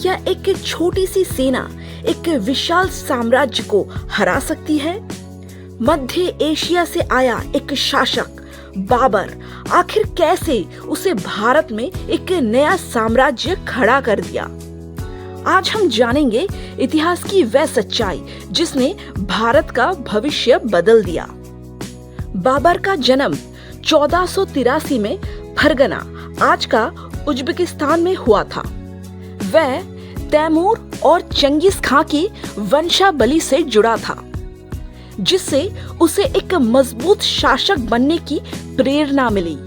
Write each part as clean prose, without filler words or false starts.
क्या एक छोटी सी सेना एक विशाल साम्राज्य को हरा सकती है? मध्य एशिया से आया एक शासक बाबर आखिर कैसे उसे भारत में एक नया साम्राज्य खड़ा कर दिया? आज हम जानेंगे इतिहास की वह सच्चाई जिसने भारत का भविष्य बदल दिया। बाबर का जन्म 1483 में फरगना, आज का उज्बेकिस्तान में हुआ था। वह तैमूर और चंगेज खां की वंशावली से जुड़ा था, जिससे उसे एक मजबूत शासक बनने की प्रेरणा मिली।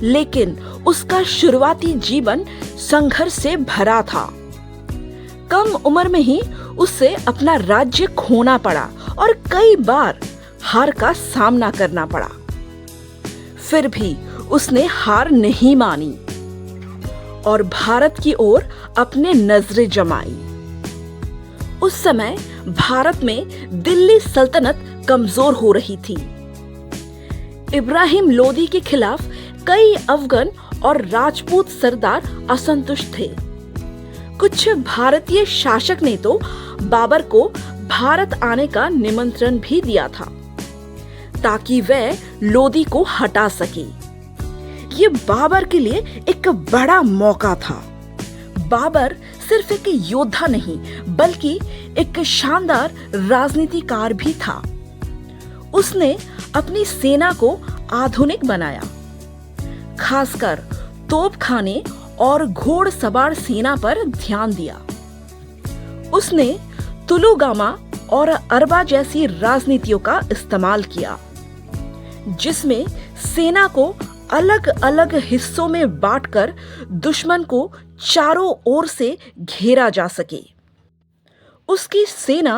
लेकिन उसका शुरुआती जीवन संघर्ष से भरा था। कम उम्र में ही उसे अपना राज्य खोना पड़ा और कई बार हार का सामना करना पड़ा। फिर भी उसने हार नहीं मानी और भारत की ओर अपने नजरें जमाई। उस समय भारत में दिल्ली सल्तनत कमजोर हो रही थी। इब्राहिम लोदी के खिलाफ कई अफगान और राजपूत सरदार असंतुष्ट थे। कुछ भारतीय शासक ने तो बाबर को भारत आने का निमंत्रण भी दिया था, ताकि वह लोदी को हटा सके। ये बाबर के लिए एक बड़ा मौका था। बाबर सिर्फ एक योद्धा नहीं, बल्कि एक शानदार राजनीतिकार भी था। उसने अपनी सेना को आधुनिक बनाया, खासकर तोपखाने और घोड़सवार सेना पर ध्यान दिया। उसने तुलुगामा और अरबा जैसी राजनीतियों का इस्तेमाल किया, जिसमें सेना को अलग अलग हिस्सों में बांटकर दुश्मन को चारों ओर से घेरा जा सके। उसकी सेना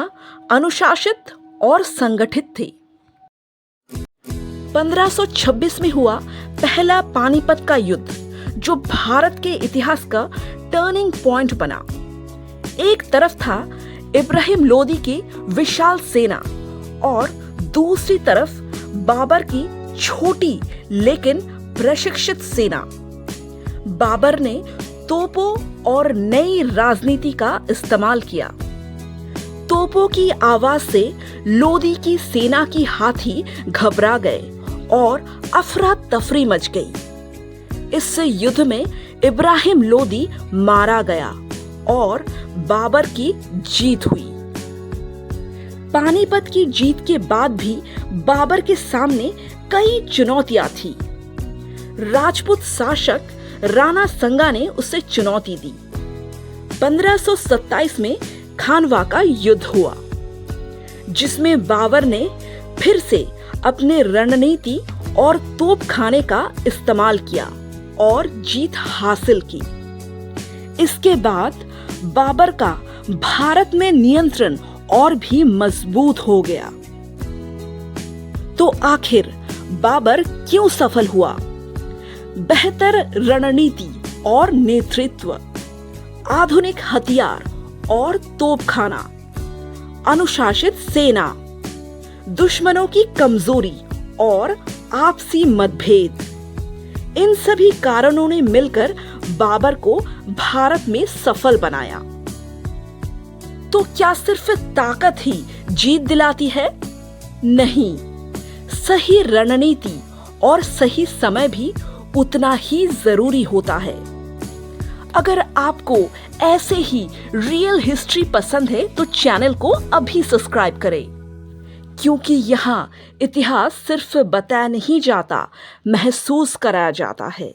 अनुशासित और संगठित थी। 1526 में हुआ पहला पानीपत का युद्ध, जो भारत के इतिहास का टर्निंग पॉइंट बना। एक तरफ था इब्राहिम लोदी की विशाल सेना और दूसरी तरफ बाबर की छोटी लेकिन प्रशिक्षित सेना। बाबर ने तोपों और नई राजनीति का इस्तेमाल किया। तोपों की आवाज से लोदी की सेना की हाथी घबरा गए और अफरा तफरी मच गई। इस युद्ध में इब्राहिम लोदी मारा गया और बाबर की जीत हुई। पानीपत की जीत के बाद भी बाबर के सामने कई चुनौतियां थी। राजपूत शासक राणा संगा ने उसे चुनौती दी। 1527 में खानवा का युद्ध हुआ, जिसमें बाबर ने फिर से अपने रणनीति और तोपखाने का इस्तेमाल किया और जीत हासिल की। इसके बाद बाबर का भारत में नियंत्रण और भी मजबूत हो गया। तो आखिर बाबर क्यों सफल हुआ? बेहतर रणनीति और नेतृत्व, आधुनिक हथियार और तोपखाना, अनुशासित सेना, दुश्मनों की कमजोरी और आपसी मतभेद, इन सभी कारणों ने मिलकर बाबर को भारत में सफल बनाया। तो क्या सिर्फ ताकत ही जीत दिलाती है? नहीं, सही रणनीति और सही समय भी उतना ही जरूरी होता है। अगर आपको ऐसे ही रियल हिस्ट्री पसंद है तो चैनल को अभी सब्सक्राइब करें, क्योंकि यहाँ इतिहास सिर्फ बताया नहीं जाता, महसूस कराया जाता है।